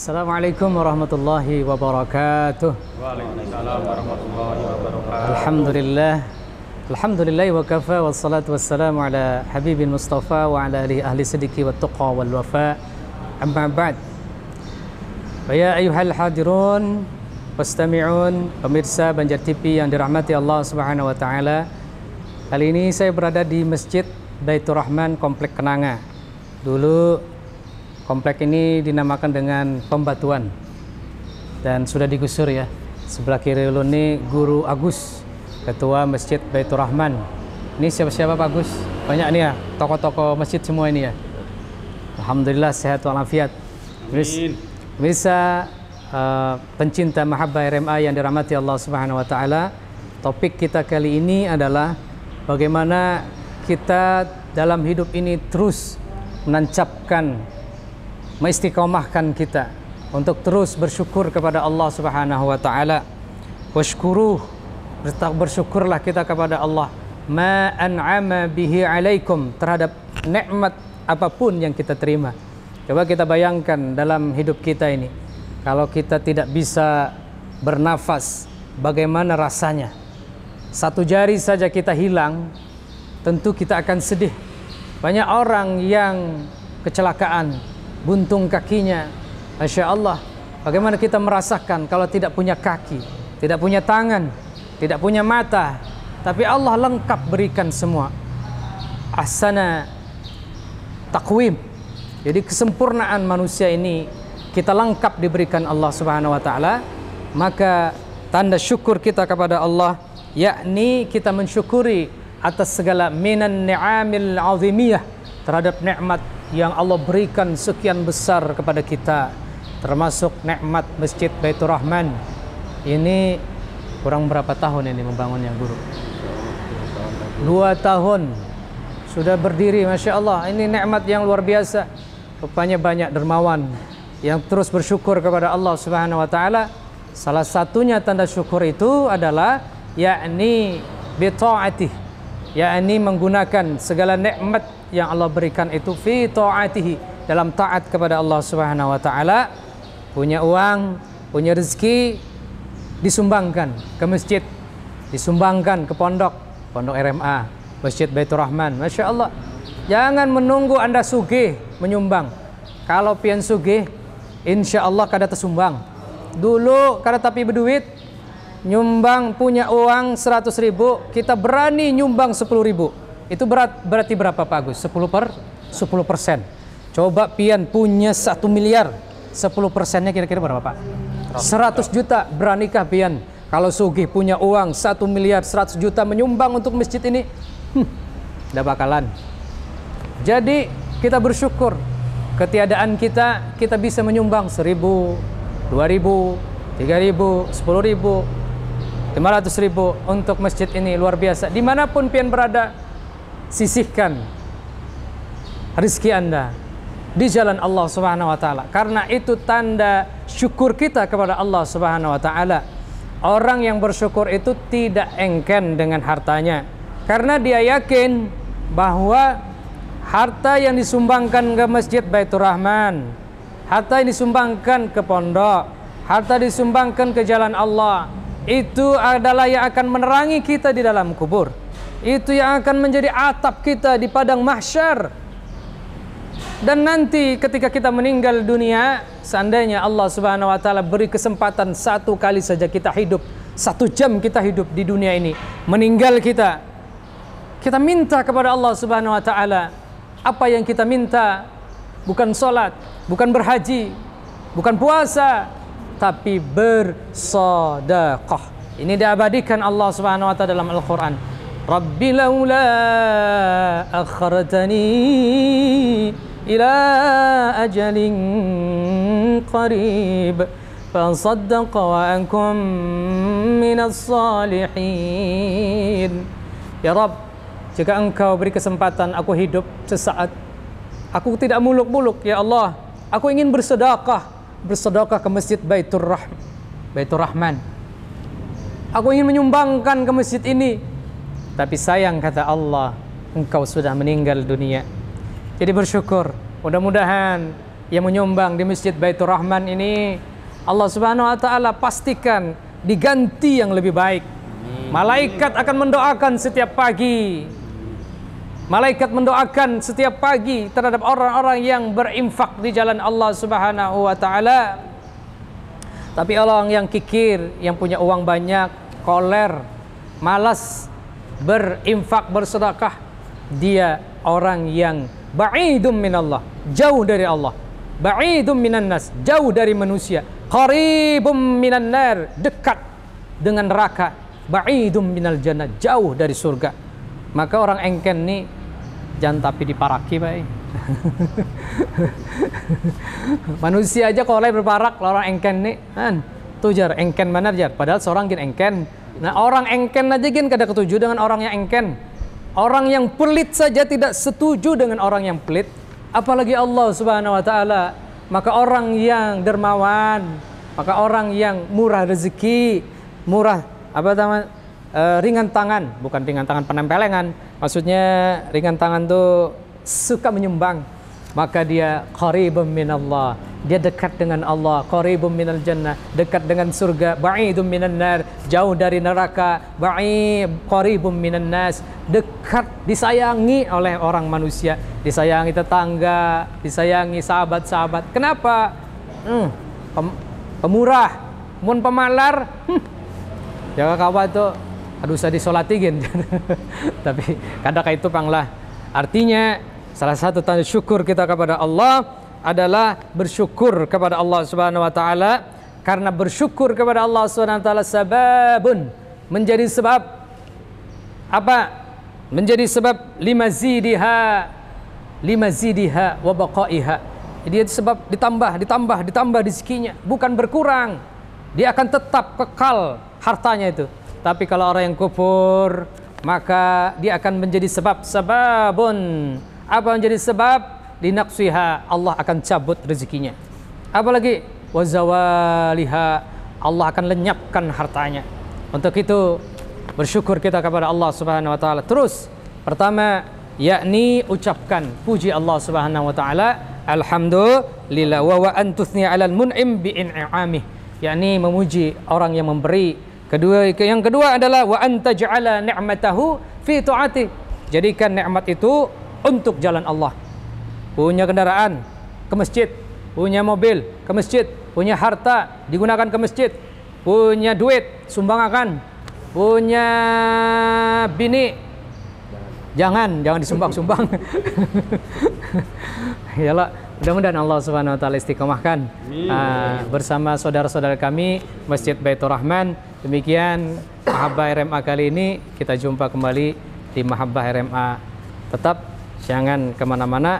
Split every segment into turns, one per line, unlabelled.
Assalamualaikum warahmatullahi wabarakatuh.
Waalaikumsalam warahmatullahi wabarakatuh.
Alhamdulillah. Alhamdulillah wa kafa wassalatu wassalamu ala habibil mustafa wa ala alihi ahli sidiki wa tuqa wal wafa. Amma ba'd. Wa ya ayyuhal hadirun wastami'un, pemirsa Banjar TV yang dirahmati Allah Subhanahu wa taala. Kali ini saya berada di Masjid Baitur Rahman Komplek Kenanga. Dulu komplek ini dinamakan dengan Pembatuan dan sudah digusur ya. Sebelah kiri dulu ini Guru Agus, Ketua Masjid Baitur Rahman. Ini siapa-siapa Pak Agus? Banyak nih ya, tokoh-tokoh masjid semua ini ya. Alhamdulillah sehat walafiat. Bisa pencinta mahabbah RMA yang dirahmati Allah Subhanahu wa taala. Topik kita kali ini adalah bagaimana kita dalam hidup ini terus menancapkan, mengistiqomahkan kita untuk terus bersyukur kepada Allah Subhanahu wa taala. Washkuruh, bersyukurlah kita kepada Allah ma an'ama bihi alaikum, terhadap nikmat apapun yang kita terima. Coba kita bayangkan dalam hidup kita ini, kalau kita tidak bisa bernafas, bagaimana rasanya? Satu jari saja kita hilang, tentu kita akan sedih. Banyak orang yang kecelakaan, buntung kakinya, Masya Allah. Bagaimana kita merasakan kalau tidak punya kaki, tidak punya tangan, tidak punya mata, tapi Allah lengkap berikan semua. Ahsana taqwim. Jadi kesempurnaan manusia ini kita lengkap diberikan Allah Subhanahu wa taala. Maka tanda syukur kita kepada Allah, yakni kita mensyukuri atas segala minan ni'amil azimiyah, terhadap nikmat yang Allah berikan sekian besar kepada kita, termasuk nikmat Masjid Baitur Rahman. Ini kurang berapa tahun ini membangunnya Guru? 2 tahun sudah berdiri, Masya Allah. Ini nikmat yang luar biasa. Rupanya banyak dermawan yang terus bersyukur kepada Allah Subhanahu wa taala. Salah satunya tanda syukur itu adalah yakni bi ta'atih, yakni menggunakan segala nikmat yang Allah berikan itu fi ta'atihi, dalam taat kepada Allah Subhanahu wa taala. Punya uang, punya rezeki, disumbangkan ke masjid, disumbangkan ke pondok RMA, Masjid Baitur Rahman. Masya Allah. Jangan menunggu Anda sugih menyumbang. Kalau pian sugih, insya Allah kada tersumbang. Dulu kada tapi berduit, nyumbang punya uang 100.000, kita berani nyumbang 10.000. Itu berarti berapa Pak Agus? 10%. Coba pian punya 1 miliar, 10%-nya kira-kira berapa Pak? 100 juta. Beranikah pian kalau sugih punya uang 1 miliar 100 juta menyumbang untuk masjid ini? Tidak bakalan. Jadi kita bersyukur ketiadaan kita bisa menyumbang 1.000, 2.000, 3.000, 10.000, 500.000 untuk masjid ini. Luar biasa. Dimanapun pian berada, sisihkan rezeki Anda di jalan Allah Subhanahu wa taala, karena itu tanda syukur kita kepada Allah Subhanahu wa taala. Orang yang bersyukur itu tidak engken dengan hartanya, karena dia yakin bahwa harta yang disumbangkan ke Masjid Baitur Rahman, harta yang disumbangkan ke pondok, harta disumbangkan ke jalan Allah, itu adalah yang akan menerangi kita di dalam kubur. Itu yang akan menjadi atap kita di padang mahsyar. Dan nanti ketika kita meninggal dunia, seandainya Allah Subhanahu wa taala beri kesempatan 1 kali saja kita hidup, 1 jam kita hidup di dunia ini, meninggal kita minta kepada Allah Subhanahu wa taala. Apa yang kita minta? Bukan sholat, bukan berhaji, bukan puasa, tapi bersedekah. Ini diabadikan Allah Subhanahu wa taala dalam Al-Qur'an. Rabbi laula akhartani ila ajalin qarib fasaddaqa wa ankum minas salihin. Ya Rabb, jika Engkau beri kesempatan aku hidup sesaat, aku tidak muluk-muluk ya Allah, aku ingin bersedekah ke Masjid Baitur Rahman. Aku ingin menyumbangkan ke masjid ini. Tapi sayang, kata Allah, engkau sudah meninggal dunia. Jadi bersyukur. Mudah-mudahan yang menyumbang di Masjid Baitur Rahman ini, Allah Subhanahu wa taala pastikan diganti yang lebih baik. Malaikat akan mendoakan setiap pagi. Malaikat mendoakan setiap pagi terhadap orang-orang yang berinfak di jalan Allah Subhanahu wa taala. Tapi orang yang kikir, yang punya uang banyak, koler, malas berinfak, bersedekah, dia orang yang ba'idum minallah, jauh dari Allah. Ba'idum minan nas, jauh dari manusia. Qaribum minan nar, dekat dengan neraka. Ba'idum minal jannah, jauh dari surga. Maka orang engken nih jangan tapi diparaki baik. Manusia aja kalau berparak, orang engken nih kan tujar engken mana jar, padahal seorang gin engken. Nah orang engken aja gin kada ketujuh dengan orang yang engken. Orang yang pelit saja tidak setuju dengan orang yang pelit, apalagi Allah Subhanahu wa taala. Maka orang yang dermawan, maka orang yang murah rezeki, murah ringan tangan, bukan ringan tangan penempelengan, maksudnya ringan tangan tuh suka menyumbang, maka dia qaribun minallah, dia dekat dengan Allah. Qaribun minal jannah, dekat dengan surga. Ba'idun minan nar, jauh dari neraka. Qaribun minan nas, dekat, disayangi oleh orang manusia, disayangi tetangga, disayangi sahabat-sahabat. Kenapa? Pemurah, mun pemalar, jaga kawan tuh aduh saya disolatigin. Tapi kadang itu panglah. Artinya salah satu tanda syukur kita kepada Allah adalah bersyukur kepada Allah Subhanahu wa taala, karena bersyukur kepada Allah Subhanahu wa taala sababun, menjadi sebab apa? Menjadi sebab limazidiha wa baqaiha. Dia sebab ditambah rezekinya, bukan berkurang. Dia akan tetap kekal hartanya itu. Tapi kalau orang yang kufur, maka dia akan menjadi sababun. Apa menjadi sebab? Linaqsiha, Allah akan cabut rezekinya. Apalagi wazawaliha, Allah akan lenyapkan hartanya. Untuk itu bersyukur kita kepada Allah Subhanahu wa taala. Terus pertama, yakni ucapkan puji Allah Subhanahu wa taala, alhamdulillah wa antuthni 'alal mun'im bi in'amih, yakni memuji orang yang memberi. Yang kedua adalah wa antaj'ala ni'matahu fi ta'atih, jadikan nikmat itu untuk jalan Allah. Punya kendaraan ke masjid, punya mobil ke masjid, punya harta digunakan ke masjid, punya duit sumbangkan, punya bini jangan disumbang-sumbang. Yalah, mudah-mudahan Allah Subhanahu wa taala istiqomahkan bersama saudara-saudara kami Masjid Baitur Rahman. Demikian Mahabbah RMA kali ini, kita jumpa kembali di Mahabbah RMA. Tetap jangan kemana-mana,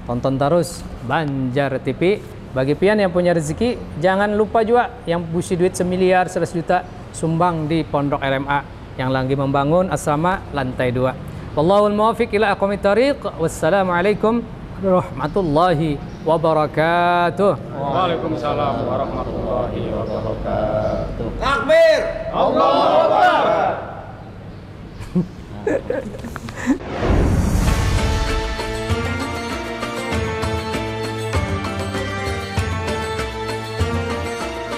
tonton terus Banjar TV. Bagi pian yang punya rezeki, jangan lupa juga yang busi duit 1 miliar 100 juta sumbang di Pondok RMA yang lagi membangun asrama lantai 2. Wallahul muwaffiq ila aqwamit thariq. Wassalamualaikum warahmatullahi wabarakatuh.
Waalaikumsalam warahmatullahi wabarakatuh.
Takbir! Allahu Akbar!